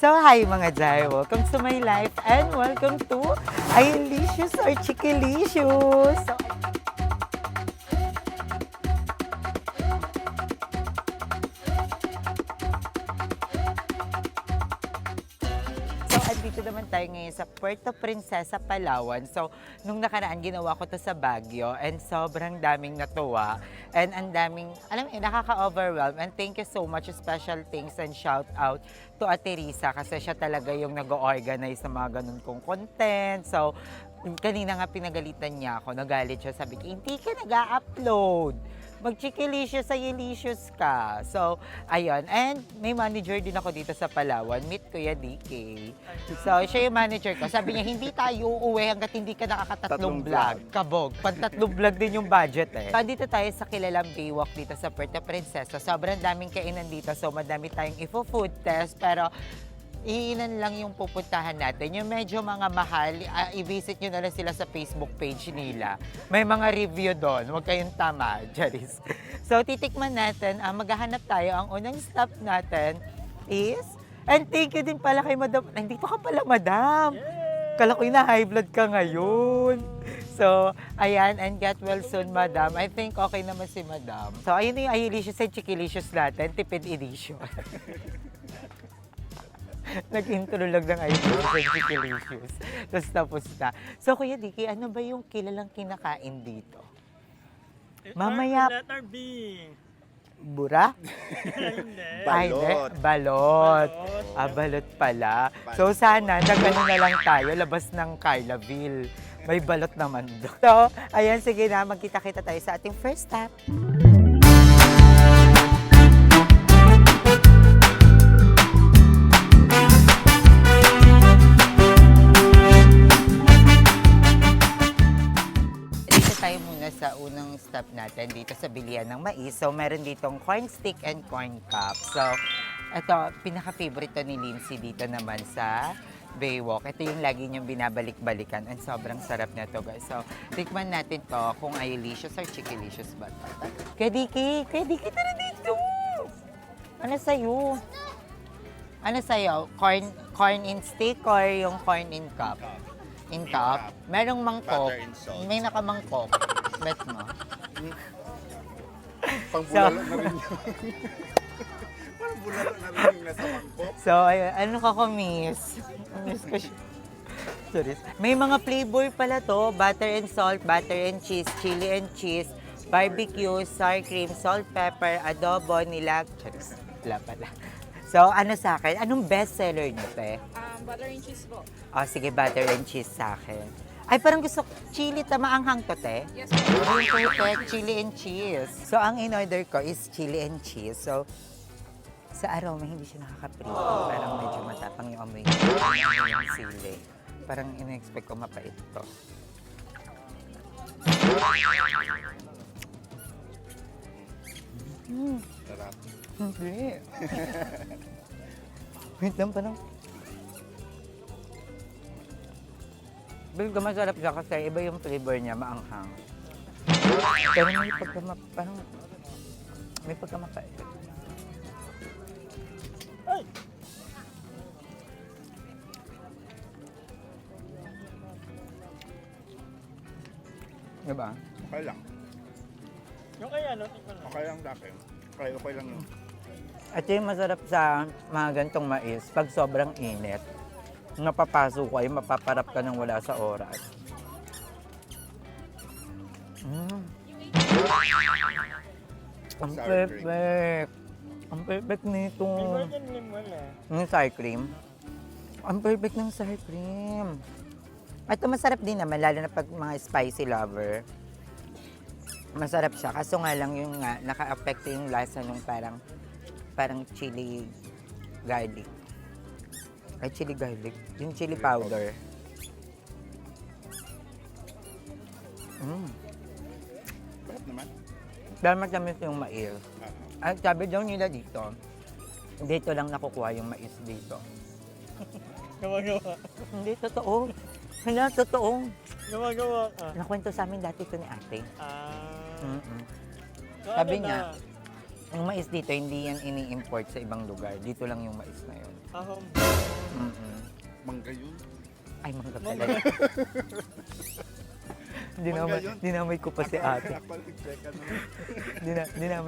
So, hi mga Jai! Welcome to my life and welcome to Ayalicious or Chicalicious! So, andito naman tayo ngayon sa Puerto Princesa, Palawan. So, nung nakaraan, ginawa ko to sa Baguio and sobrang daming natuwa. And ang daming, alam mo, nakaka-overwhelm. And thank you so much, special thanks and shout out to Ate Risa kasi siya talaga yung nag-organize ng mga ganun kong content. So, kanina nga pinagalitan niya ako, nagalit siya, sabi ko, hindi ka nag-upload. Mag-Chicalicious sa Yelicious ka. So, ayun. And may manager din ako dito sa Palawan. Meet Kuya DK. So, siya yung manager ko. Sabi niya, hindi tayo uuwi hanggat hindi ka nakakatatlong vlog. Kabog. Pantatlong vlog din yung budget eh. So, dito tayo sa kilalang Baywalk dito sa Puerto Princesa. Sobrang daming kainan dito. So, madami tayong ifo-food test. Pero, iilan lang yung pupuntahan natin. Yung medyo mga mahal, i-visit nyo na lang sila sa Facebook page nila. May mga review doon. Huwag kayong tama, Charis. So, titikman natin. Maghahanap tayo. Ang unang stop natin is... And thank you din pala kay Madam. Nandito ka pala, Madam. Kala ko na high blood ka ngayon. So, ayan. And get well soon, Madam. I think okay naman si Madam. So, ayun yung Ayalicious and Chicalicious natin. Tipid edition. Nag-intro lang ng Ayalicious and Chicalicious. Tapos na. So, Kuya Dicky, ano ba yung kilalang kinakain dito? Mamaya... Letter B. Bura? Hindi. Ay, hindi. Balot. Balot. Balot. Balot pala. So, sana, nag-ano na lang tayo, labas ng Carlaville. May balot naman doon. So, ayan, sige na, magkita-kita tayo sa ating first stop. Tayo muna sa unang stop natin dito sa bilihan ng mais. So, meron ditong corn stick and corn cup. So, ito, pinaka-favorite to ni Lindsay dito naman sa Baywalk. Ito yung lagi niyang binabalik-balikan and sobrang sarap na to, guys. So, tikman natin to kung Ayalicious or Chicalicious ba. Kaya Diki, tara dito! Ano sa'yo? Ano sa'yo? Corn in stick or yung corn in cup? In cup. Merong mangkok. Butter and salt. May nakamangkok. Bet mo. Pang bulalo na rin yun. Parang bulalo na rin yung nasa mangkok. So, ayun. Ano ka ko, miss? Miss ko siya. Sorry. May mga flavor pala to. Butter and salt, butter and cheese, chili and cheese, barbecue, sour cream, salt, pepper, adobo, nilag. Charis. Wala pala. So, ano sa akin? Anong best seller nyo, te? Butter and cheese po. Oh, sige, butter and cheese sa akin. Ay, parang gusto chili, maanghang to, te? Yes po. Ay, perfect. Chili and cheese. So, ang in-order ko is chili and cheese. So, sa aroma, hindi siya nakaka-prito. Parang medyo matapang yung amoy yung sili. Parang in-expect ko mapait to. Sarap. Hindi. Wait lang, parang... Big masarap siya kasi iba yung flavor niya, maanghang. Pero may parang may pagkamapait. Ay! Diba? Okay lang. Yung kaya, no? Tingnan mo. Okay lang sa akin. Okay lang yun. At yung masarap sa mga gantong mais, pag sobrang init, napapasok ko ay mapaparap ka nang wala sa oras. Ang Sour perfect. Ang perfect nito. Lim wala. Yung sour cream. Ang perfect ng sour cream. At ito masarap din naman, lalo na pag mga spicy lover. Masarap siya. Kaso nga lang yung nga, naka-apekto yung lasa nung parang chili garlic. Ay, chili garlic. Yung chili powder. Sarap naman. Dahil matamis yung mais. At sabi daw nila dito lang nakukuha yung mais dito. Gawa-gawa. Hindi, totoo. Hindi, totoo. Gawa-gawa ka. Nakwento sa amin dati ito ni ate. Ah. Mm-mm. So, Sabi ano niya, na? Yung mais dito, hindi yan ini-import sa ibang lugar. Dito lang yung mais na yun. Ahom. Mm-mm. Mangga yun. Ay, mangga pala. Mangga yun. Dinamay ko pa si ate. Ako nag-check ano.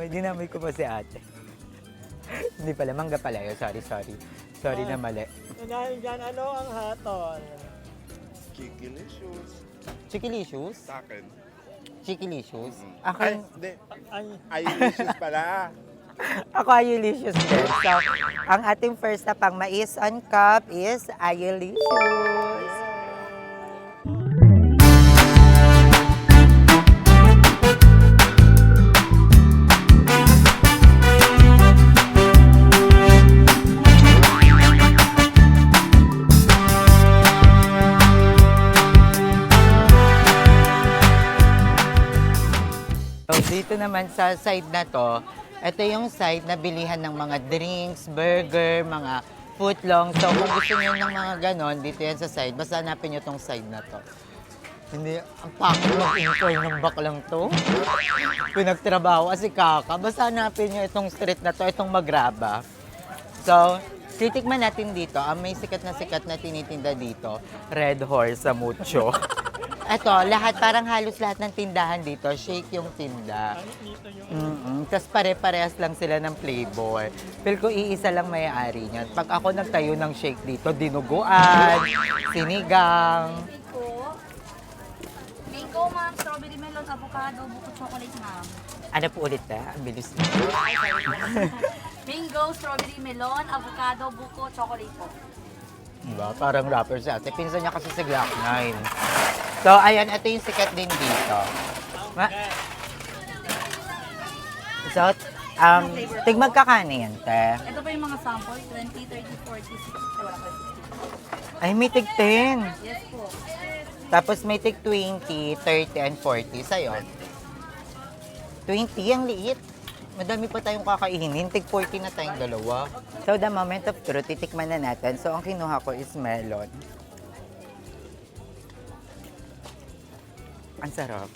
Dinamay ko pa si ate. Hindi pala, mangga pala yun. Sorry. Sorry na mali. So dahil dyan, ano ang hatol? Kikilicious. Chikilicious? Sa akin. Chikilicious? Ay, Akin, hindi. Ay, Ayulicious pala. ako ayulicious din. So, ang ating first na pang mais on cup is ayulicious. So, dito naman sa side na to, ito yung side na bilihan ng mga drinks, burger, mga footlong. So, kung gusto niyo ng mga ganon, dito yan sa side, basta hanapin niyo tong side na to. Hindi, ang pangit mag-intern ng baklang to. Pinagtrabaho kasi kaka. Basta hanapin niyo itong street na to, itong Magraba. So, titikman natin dito, ang may sikat na tinitinda dito, Red Horse sa Mucho. Ito, parang halos lahat ng tindahan dito, shake yung tinda. dito yung... Tapos pare-parehas lang sila ng flavor. Pero ko iisa lang may-ari niyan. Pag ako nagtayo ng shake dito, dinuguan, sinigang. Mango, ma'am. Strawberry melon, avocado, buko chocolate, ma'am. Ano po ulit ang bilis mo. Mango, strawberry melon, avocado, buko, chocolate po. Diba? Parang rapper siya. Ate, pinsan niya kasi si Glock 9. So, ayan, ito yung sikat din dito. So, tigmagkakanin yan, te. Ito po yung mga sample, 20, 30, 40, 60. Wala ko 60. Ay, may tig 10. Yes po. Tapos may tig 20, 30, and 40. Sa'yo? 20, ang liit. Madami pa tayong kakainin. Tig 40 na tayong dalawa. So, the moment of truth, titikman na natin. So, ang kinuha ko is melon. Ang sarap.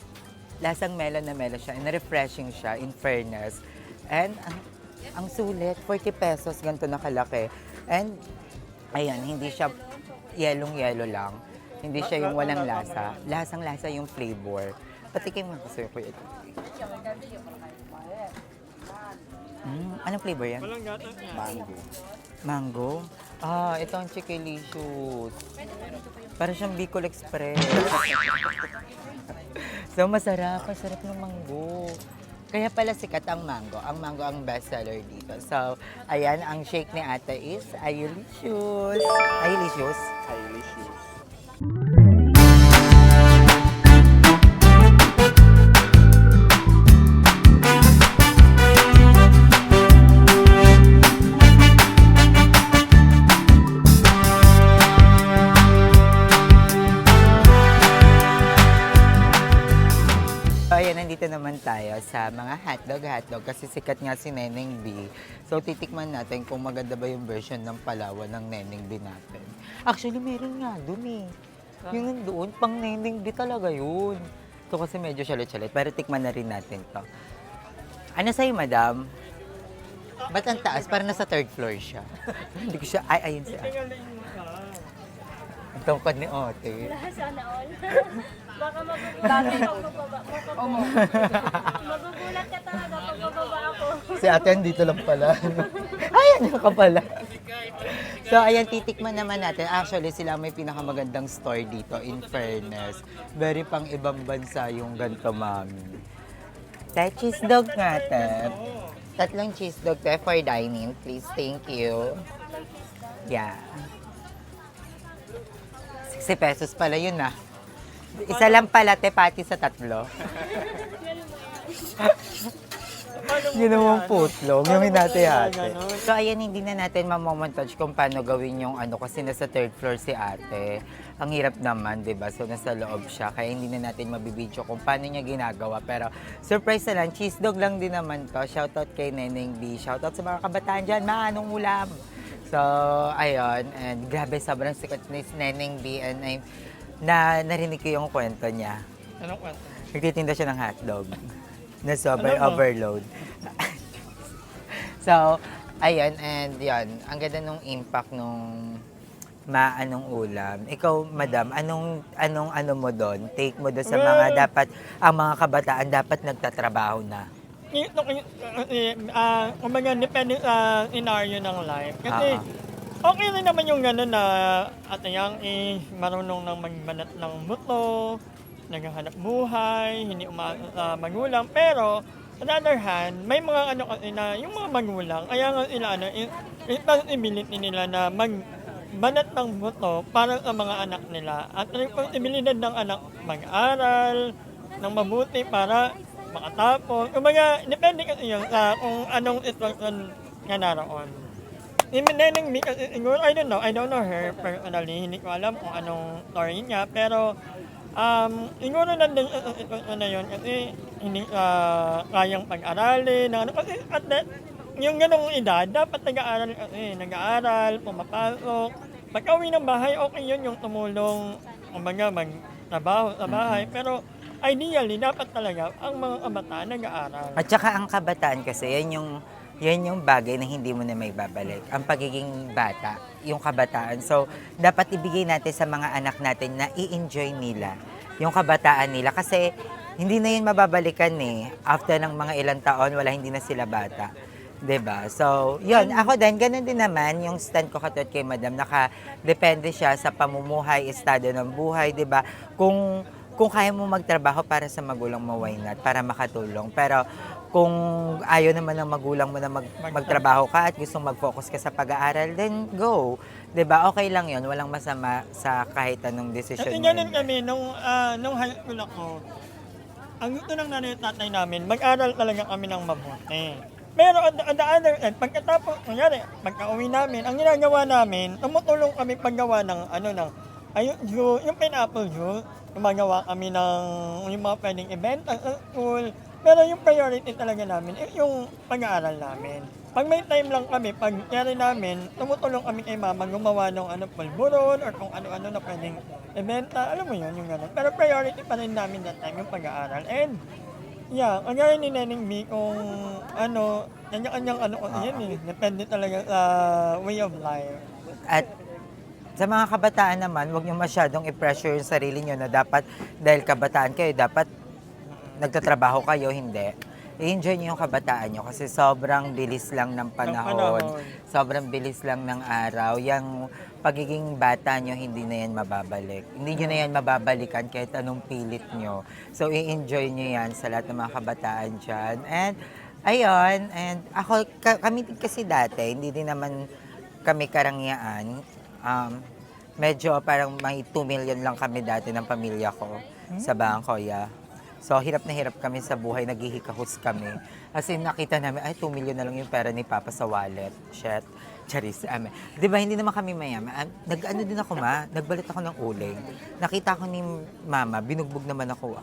Lasang melon na melon siya. And refreshing siya, in fairness. And ang sulit, 40 pesos, ganito na kalaki. And, ayan, hindi siya yelong-yelo lang. Hindi siya yung walang lasa. Lasang-lasa yung flavor. Patikim nga kasi ko ito. Anong flavor yan? Walang gata niya. Mango. Mango? Ah, ito ang Chikilicious. Para siyang Bicol Express. So, masarap. Masarap ng mango. Kaya pala sikat ang mango. Ang mango ang best seller dito. So, ayan, ang shake ni ate is Ayulicious. Ayulicious? Ayulicious. Ayan, nandito naman tayo sa mga hotdog kasi sikat nga si Neneng B. So, titikman natin kung maganda ba yung version ng Palawan ng Neneng B natin. Actually, meron nga dun eh. Yung nandoon, pang Neneng B talaga yun. So, kasi medyo shalit-shalit. Pero tikman na rin natin to. Ano sa'yo, madam? Ba't ang taas? Parang nasa third floor siya. Hindi ko siya, ayun siya. Tingaling mo ka. Ang tungkod ni Ote. Sana all. Baka magugulat ka talaga pag bababa ako. Si ate dito lang pala. Ayan ka pala. So, ayan, titikman naman natin. Actually, sila may pinakamagandang store dito, in fairness. Very pang ibang bansa yung ganito, mami. Tay, cheese dog nga, te. Tatlong cheese dog, te, for dining, please. Thank you. Yeah. 60 pesos pala yun, ah. Isa lang pala, te, pati sa tatlo. Yun naman putlog, yung hinati-hati. So, ayan, hindi na natin mamomontage kung paano gawin yung ano, kasi nasa third floor si ate. Ang hirap naman, di ba? So, nasa loob siya, kaya hindi na natin mabibidyo kung paano niya ginagawa. Pero, surprise na lang, cheese dog lang din naman to. Shoutout kay Neneng B. Shoutout sa mga kabataan dyan, anong ulam? So, ayun, and grabe, sobrang sikat ni Neneng B. And narinig ko yung kwento niya. Anong kwento? Nagtitinda siya ng hotdog na sobrang Alam mo. overload. So, ayun, and yun, ang ganda nung impact nung maanong ulam. Ikaw, madam, anong ano mo doon? Take mo doon sa mga Well, dapat, ang mga kabataan dapat nagtatrabaho na. ito kumbaga depende sa scenario ng life. Kasi okay rin naman yung gano'n na ate yang marunong nang magbanat ng buto, naghahanap buhay, hindi umaasa sa magulang. Pero, on the other hand, may mga ano kasi na yung mga magulang, kaya nga sila responsibility nila na magbanat ng buto para sa mga anak nila. At responsibilidad ng anak mag-aral ng mabuti para makatapos. Kumbaga, depende kasi yun sa kung anong sitwasyon nga naroon. Even Neneng B, kasi siguro, I don't know her personally, hindi ko alam kung anong story niya, pero siguro nandun sa sitwasyon na yun kasi hindi kayang pag-aralin, kasi at that, yung ganong edad, dapat nag-aaral, pumapasok. Pag-uwi ng bahay, okay yun yung tumulong, kumbaga magtrabaho sa bahay, pero ideally, dapat talaga ang mga kabataan nag-aaral. At saka ang kabataan kasi, yan yung bagay na hindi mo na may babalik. Ang pagiging bata, yung kabataan. So, dapat ibigay natin sa mga anak natin na i-enjoy nila yung kabataan nila. Kasi, hindi na yun mababalikan eh. After ng mga ilang taon, hindi na sila bata. 'Di ba? So, yun. Ako din, ganun din naman yung stand ko katulad kay Madam. Depende siya sa pamumuhay, estado ng buhay, 'di ba? Kung kaya mo magtrabaho para sa magulang mo, why not? Para makatulong. Pero kung ayaw naman ng magulang mo na magtrabaho ka at gustong mag-focus ka sa pag-aaral, then go. 'Di ba? Okay lang 'yon. Walang masama sa kahit anong desisyon Kasi mo. ganun kami, nung high school ako, ang gusto ng nanay at tatay namin, mag-aral talaga kami ng mabuti. Pero on the other end, pagkatapos, pagka-uwi namin, ang ginagawa namin, tumutulong kami paggawa ng yung pineapple juice, gumagawa kami ng yung mga pwedeng event sa school. Pero yung priority talaga namin, yung pag-aaral namin. Pag may time lang kami, pag namin, tumutulong kami kay mama gumawa ng pulburon or kung ano-ano na pwedeng eventa. Alam mo yun, yung gano'n. Pero priority pa rin namin that time yung pag-aaral. And yeah, kagaya ni Neneng B, kung kanya-kanyang yan eh. Depende talaga sa way of life. At sa mga kabataan naman, huwag niyo masyadong i-pressure yung sarili niyo na dapat, dahil kabataan kayo, dapat nagtatrabaho kayo, hindi. I-enjoy niyo yung kabataan niyo kasi sobrang bilis lang ng panahon. Sobrang bilis lang ng araw. Yung pagiging bata niyo, hindi na yan mababalik. Hindi niyo na yan mababalikan kahit anong pilit niyo. So, i-enjoy niyo yan sa lahat ng mga kabataan dyan. And, ayun, and ako, kami kasi dati, hindi din naman kami karangyaan. Medyo parang may 2 million lang kami dati ng pamilya ko sa bangko, yeah. So, hirap na hirap kami sa buhay, naghihikahos kami. Kasi nakita namin, 2 million na lang yung pera ni Papa sa wallet. Shit. Charis. Di ba, hindi naman kami mayaman. Nag-ano din ako, nagbalit ako ng uling. Nakita ko ni Mama, binugbog naman ako.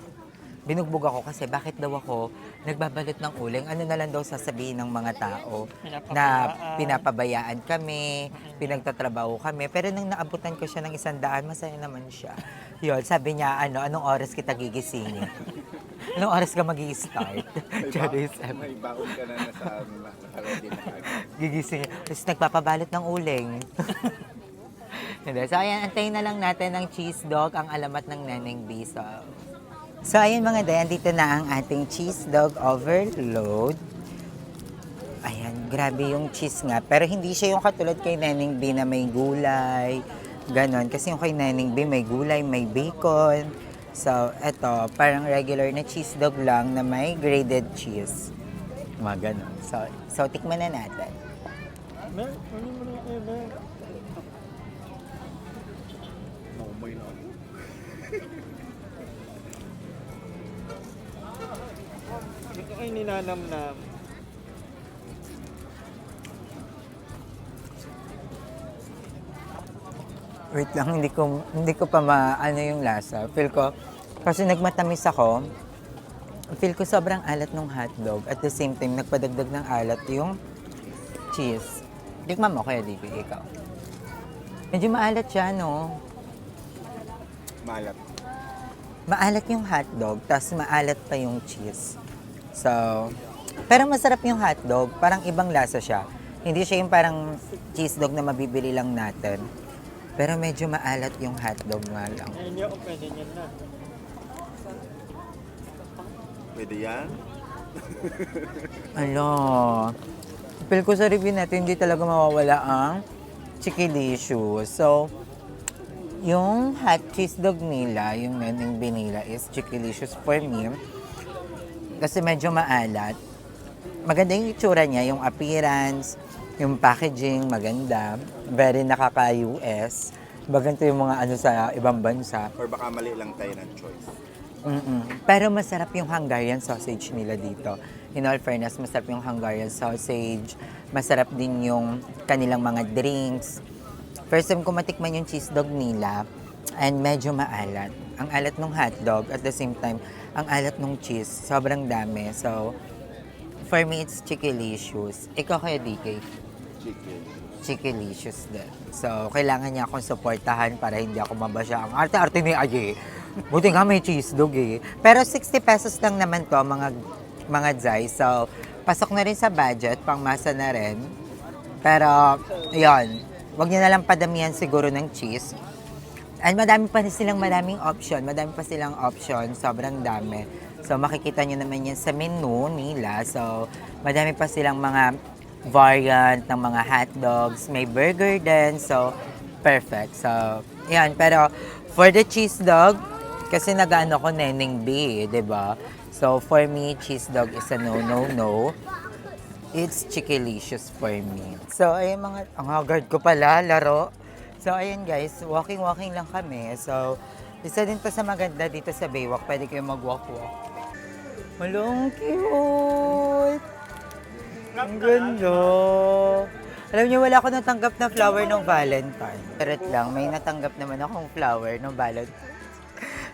Binugbog ako kasi bakit daw ako nagbabalot ng uling? Ano na lang daw sasabihin ng mga tao na pinapabayaan kami, pinagtatrabaho kami. Pero nang naabutan ko siya ng 100, masaya naman siya. Yun, sabi niya, anong oras kita gigisingin? Anong oras ka mag-i-start? May baon ka na sa nakalodi na agad. Gigisingin. Tapos nagpapabalot ng uling. So, ayan, antayin na lang natin ng cheese dog, ang alamat ng Neneng B. So, ayun mga dayan, dito na ang ating cheese dog overload. Ayan, grabe yung cheese nga. Pero hindi siya yung katulad kay Neneng B na may gulay. Ganon. Kasi yung kay Neneng B may gulay, may bacon. So, eto, parang regular na cheese dog lang na may grated cheese. Mga ganon. So tikman na natin. Naumoy na ako. Ito ay ninanamnam. Wait lang, hindi ko pa maano yung lasa. Feel ko, kasi nagmatamis ako, feel ko sobrang alat ng hotdog. At the same time, nagpadagdag ng alat yung cheese. Tikman mo kaya, DP, ikaw. Medyo maalat siya, no? Maalat. Maalat yung hotdog, tapos maalat pa yung cheese. So, Pero masarap yung hotdog. Parang ibang lasa siya. Hindi siya yung parang cheese dog na mabibili lang natin. Pero medyo maalat yung hotdog nga lang. Ay, hindi ako pwede niyan na. Pwede yan? Ano? Feel ko sa review natin, hindi talaga mawawala ang Chickalicious. So, yung hot cheese dog nila, yung Neneng Binila is Chickalicious for me. Kasi medyo maalat. Maganda yung itsura niya, yung appearance, yung packaging, maganda. Very nakaka-US. Baganto yung mga ano sa ibang bansa. Or baka mali lang tayo ng choice? Pero masarap yung Hungarian sausage nila dito. In all fairness, masarap yung Hungarian sausage. Masarap din yung kanilang mga drinks. First time ko matikman yung cheese dog nila and medyo maalat. Ang alat ng hotdog at the same time, ang alat ng cheese. Sobrang dami. So, for me, it's Chickalicious. Ikaw kaya, DK? Chicken. Chickalicious din. So, kailangan niya akong suportahan para hindi ako mabasya. Ang arte-arte ni Aye. Buti nga may cheese dog eh. Pero 60 pesos lang naman to, mga Zay. So, pasok na rin sa budget, pangmasa na rin. Pero, yun. Huwag niyo na lang padamihan siguro ng cheese. And madami pa silang maraming option. Madami pa silang option. Sobrang dami. So, makikita niyo naman yan sa menu nila. So, madami pa silang mga variant ng mga hot dogs. May burger din. So, perfect. So, yan. Pero, for the cheese dog, kasi nag-ano ko Neneng B, di ba? So, for me, cheese dog is a no. It's Chickalicious for me. So, ayun mga, ang haggard ko pala, laro. So, ayun guys, walking lang kami. So, isa din to sa maganda dito sa Baywalk. Pwede kayo mag-walk-walk. Ang cute! Ang ganda! Alam niyo, wala ako natanggap na flower ng Valentine. Pero lang, may natanggap naman akong flower ng Valentine.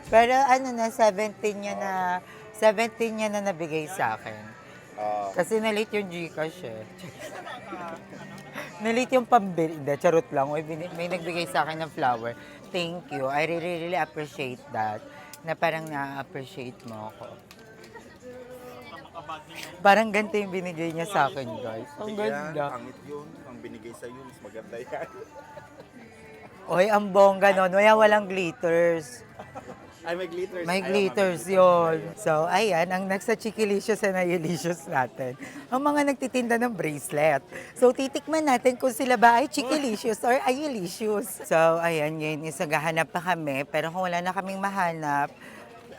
Pero ano na, 17 niya na nabigay sa akin. Kasi na-late yung Gcash eh. Na-late yung pambili. Hindi, charot lang. May nagbigay sa akin ng flower. Thank you. I really appreciate that. Na parang na-appreciate mo ako. Parang ganito yung binigay niya sa akin, guys. Ang ganda. Pangit yun. Ang binigay sa'yo, mas maganda yan. Oy, ang bongga nun. Walang glitters. Ay, may glitters. May Ayaw, glitters yun. So, ayan, ang nasa Chickalicious and Ayalicious natin. Ang mga nagtitinda ng bracelet. So, titikman natin kung sila ba ay Chickalicious or Ayalicious. So, ayan, ngayon is naghahanap pa kami. Pero kung wala na kaming mahanap,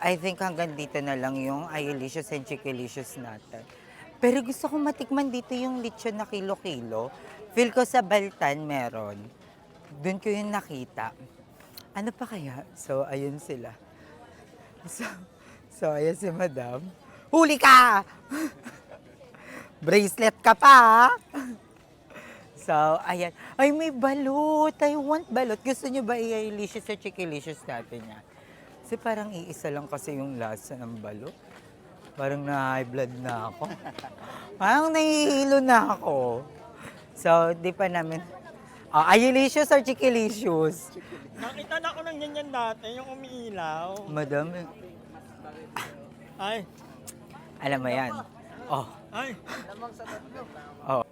I think hanggang dito na lang yung Ayalicious and Chickalicious natin. Pero gusto kong matikman dito yung lechon na kilo-kilo. Feel ko sa Baltan meron. Doon ko yung nakita. Ano pa kaya? So, ayun sila. So ayan si Madam. Huli ka! Bracelet ka pa! So, ayan. Ay, may balot. I want balot. Gusto nyo ba i-Ayalicious or Chickalicious natin yan? Kasi parang iisa lang kasi yung lasa ng balot. Parang na-high blood na ako. Parang nahihilo na ako. So, di pa namin... Ayalicious or Chickalicious? Nakita na ako ng ganyan dati, yung umiilaw. Madam, Ay, alam mo yan. Oh. ay. Oh.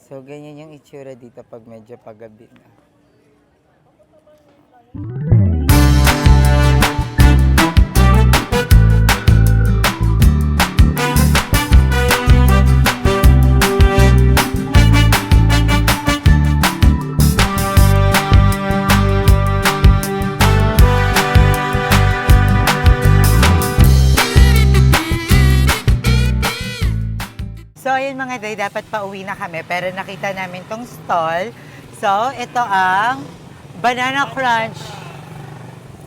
So, ganyan yung itsura dito pag medyo paggabi na. So, ayun mga day, dapat pauwi na kami. Pero nakita namin tong stall. So, ito ang Banana Crunch.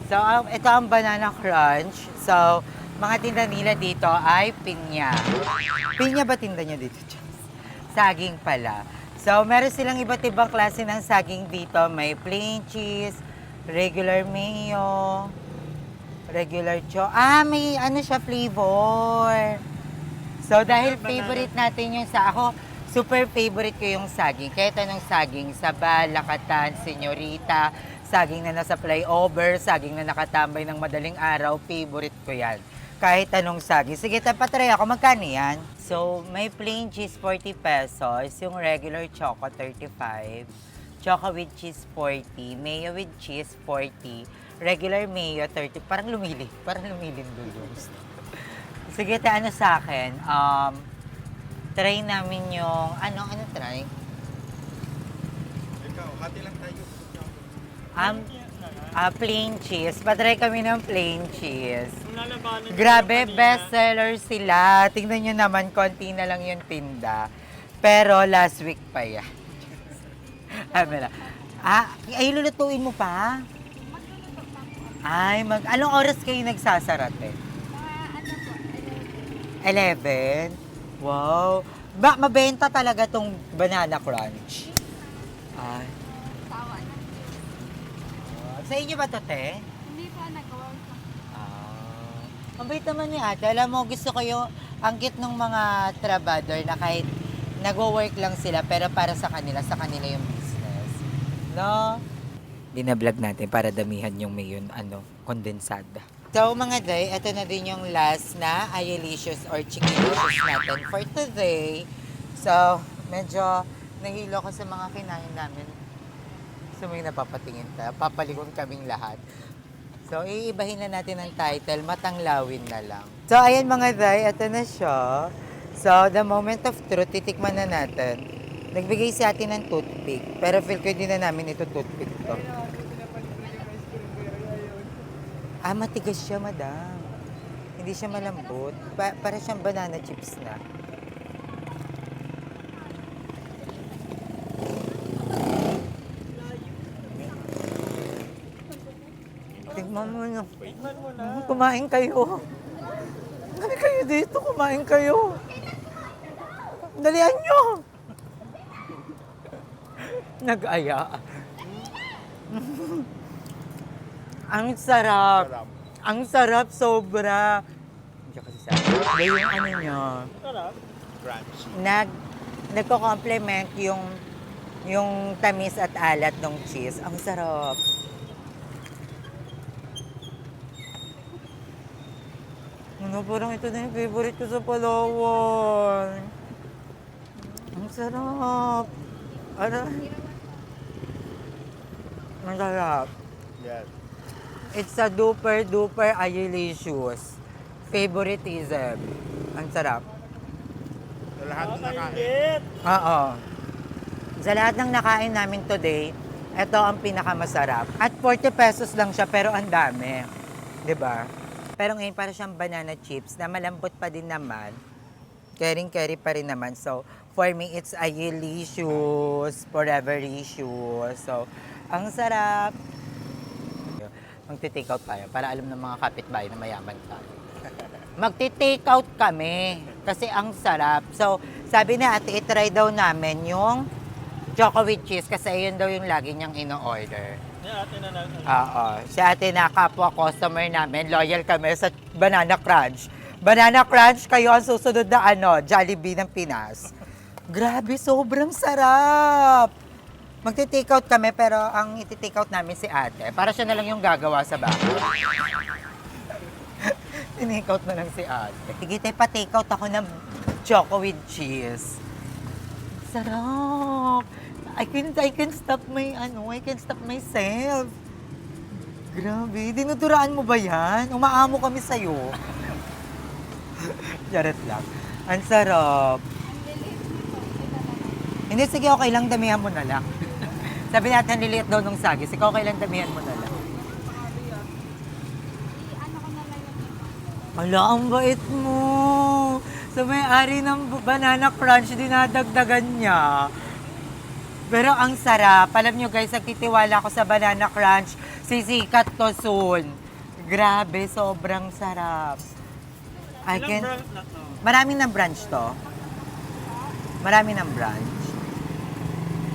So, ito ang Banana Crunch. So, mga tinda nila dito ay pinya. Pinya ba tinda niya dito? Saging pala. So, meron silang iba't ibang klase ng saging dito. May plain cheese, regular mayo, regular may ano siya, flavor. So, dahil favorite natin yung ako, super favorite ko yung saging. Kahit anong saging, Saba, Lakatan, Senyorita, saging na nasa flyover, saging na nakatambay ng madaling araw, favorite ko yan. kahit anong saging. Sige, patry ako. Magkano yan? So, may plain cheese 40 pesos, yung regular choco 35, choco with cheese 40, mayo with cheese 40, regular mayo 30. Parang lumilin dulong. Sige, ano sa akin? Try namin yung, ano try? Ikaw, hati lang tayo. Plain cheese. Patry kami ng plain cheese. Nalabanan ko Grabe, kanina. bestseller sila. Tingnan nyo naman, konti na lang yung tinda. Pero last week pa yan. Ay, lulutuin mo pa? Ay, anong oras kayo nagsasarate? 11? Wow. Mabenta talaga tong banana crunch. Ay. Sa inyo ba to, te? Hindi pa nagawa ko. Ang bait naman ni ate. Alam mo, gusto ko yung ang cute ng mga trabador na kahit nag-work lang sila pero para sa kanila yung business. No? Binablog natin para damihan yung mayon, kondensada. So mga day, ito na din yung last na Ayalicious or Chickalicious natin for today. So, medyo nahilo ko sa mga kinain namin. So may napapatingin tayo. Papalikon kaming lahat. So, iibahin na natin ang title, Matanglawin na lang. So, ayan mga day, ito na siya. So, the moment of truth, titikman na natin. Nagbigay si atin ng toothpick, pero feel ko din na namin ito toothpick to. Matigas siya, madam. Hindi siya malambot. Para siyang banana chips na. Tingnan mo na. Kumain kayo. Dali kayo dito, kumain kayo. Dalian nyo. Nag-aya. Ang sarap. Sarap. Ang sarap, sobra. Hindi kasi sarap. Yung ano nyo, Sarap. Crunch. nagko-complement yung tamis at alat ng cheese. Ang sarap. Parang ito na yung favorite ko sa Palawan. Ang sarap. Ang sarap. Yes. It's a duper Ayalicious. Favoritism. Ang sarap. Sa lahat na nakain. Nakakaingit. Oo. Sa lahat ng nakain namin today, ito ang pinakamasarap. At 40 pesos lang siya pero ang dami. 'Di ba? Pero ngayon para siyang banana chips na malambot pa din naman. Caring-carry pa rin naman. So, for me, it's Ayalicious, Forevericious. So, ang sarap. Magti-take out tayo para alam ng mga kapitbahay na mayaman tayo. Magti-take out kami kasi ang sarap. So, sabi ni ate, itry daw namin yung choco with cheese kasi yun daw yung lagi niyang ino-order. Ni ate na lang. Oo. Si ate na kapwa customer namin, loyal kami sa Banana Crunch. Banana Crunch, kayo ang susunod na Jollibee ng Pinas. Grabe, sobrang sarap! Magti-take out kami pero ang iti-take out namin si ate. Para siya na lang yung gagawa sa bahay. Tinake out na lang si ate. Sige tayo pa-take out ako ng choco with cheese. Sarap! I can stop myself. Grabe, dinuduraan mo ba yan? Umaamo kami sa'yo. Charot lang. Ang sarap. Hindi, sige, okay lang, damihan mo na lang. Sabi natin, liliit daw nung sagis. Ikaw, okay lang, damihan mo na lang. Ala, ang bait mo. Sa may-ari ng Banana Crunch, dinadagdagan niya. Pero ang sarap. Alam nyo guys, nagtitiwala ako sa Banana Crunch. Sisikat to soon. Grabe, sobrang sarap. Ilang branch na to? Marami ng branch to. Marami ng branch.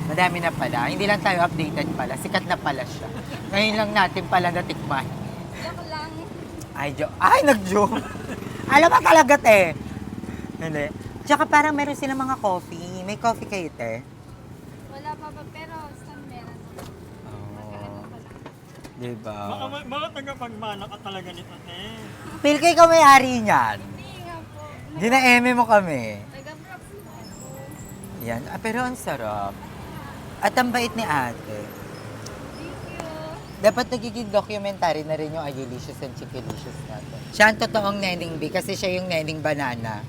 Madami na pala. Hindi lang tayo updated pala. Sikat na pala siya. Ngayon lang natin pala natikman. Joke lang. Ay, nag-joke. Alam mo talaga, te. Hindi. Tsaka parang meron silang mga coffee. May coffee kayo, te? Wala pa ba, pero saan meron? Magkano pa lang. Diba? Baka tagapagmana ka talaga nito, te. Feel ko ikaw may-ari niyan. Hindi nga po. Gina-eme mo kami. Taga-Brox po ako. Yan. Pero ang sarap. At ang bait ni ate. Thank you. Dapat nagiging documentary na rin yung Ayulicious and Chicalicious natin. Siya ang totoong Neneng B kasi siya yung Neneng Banana.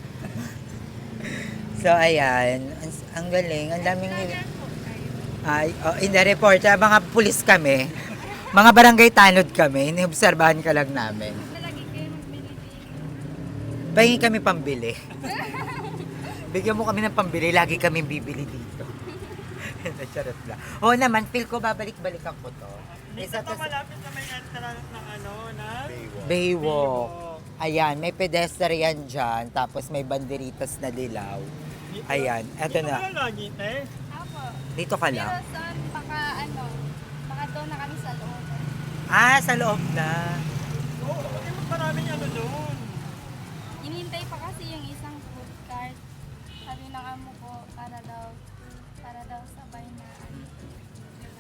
So, ayan. Ang galing. Ang daming nila. Ay, in the report, mga pulis kami. Mga barangay tanod kami. Iniobserbahan ka lang namin. Lagi kayo magbili dito. Pahingi kami pambili. Bigyan mo kami ng pambili, lagi kami bibili dito. Charot lang. Oo naman, feel ko babalik-balikan ko to. Isa Ito to sa malapit na may entrance ng ano, na? Baywalk. Ayan, may pedestrian dyan, tapos may banderitas na dilaw. Ayan, eto Dito na. ka lagi, te. Ako. Dito ka Pero lang. saan, baka doon na kami sa loob. Ah, sa loob na. Oo, maraming ano doon. Hinihintay pa kasi yung isang food cart. Sabi ng amo ko, para daw sabay na ano.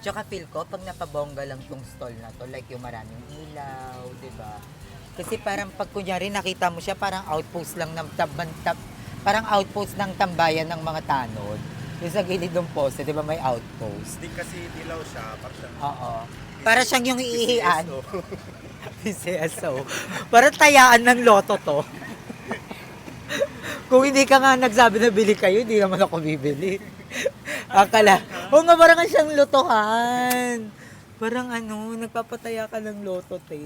Tsaka feel ko, pag napabongga lang tong stall na to, like yung maraming ilaw, di ba? Kasi parang pag kunyari nakita mo siya, parang outpost lang ng parang outpost ng tambayan ng mga tanod. Yung sa gilid ng poste, di ba may outpost? Hindi kasi dilaw siya, parang siyang Oo. Para siyang yung iihian. PCSO. PCSO. Parang tayaan ng loto to. Kung hindi ka nga nagsabi na bili kayo, hindi naman ako bibili. Akala, oo nga parang siyang lotohan. Parang ano, nagpapataya ka ng loto, te.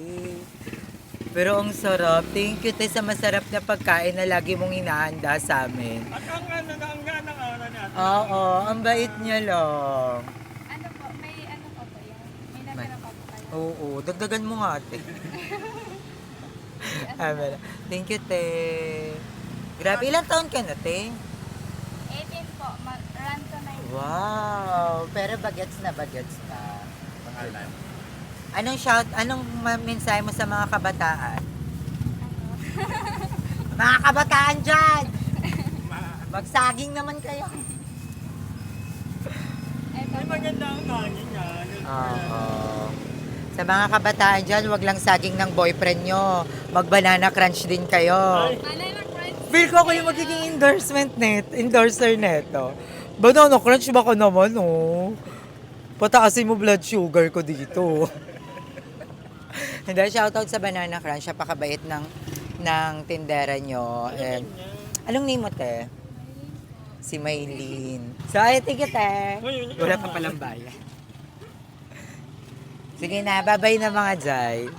Pero ang sarap. Thank you, te, sa masarap na pagkain na lagi mong hinahanda sa amin. At ang gaan ng aura ni ate. Oo, ang bait niya lang. Ano po, may ano pa po yan? May natira pa po kayo? Oo, dagdagan mo nga, te. Thank you, te. Grabe, ilang taon ka na, te? 18 po, run to 9. Wow! Pero bagets na. Pangalan. Anong mensahe mo sa mga kabataan? Mga kabataan dyan! Magsaging naman kayo. May maganda ang hangin niya. Oo. Sa mga kabataan dyan, wag lang saging ng boyfriend nyo. Mag-banana crunch din kayo. Banana crunch. Feel ko ako yung magiging endorser neto. Banana crunch baka naman, oh. Pataasin mo blood sugar ko dito. Hindi, shoutout sa Banana Crunch. Siya pakabait ng tindera nyo. And, anong name mo, te? Si Maylene. So, ay, tigit, te. Wala pa palang bayan. Sige na, babay na mga Jai.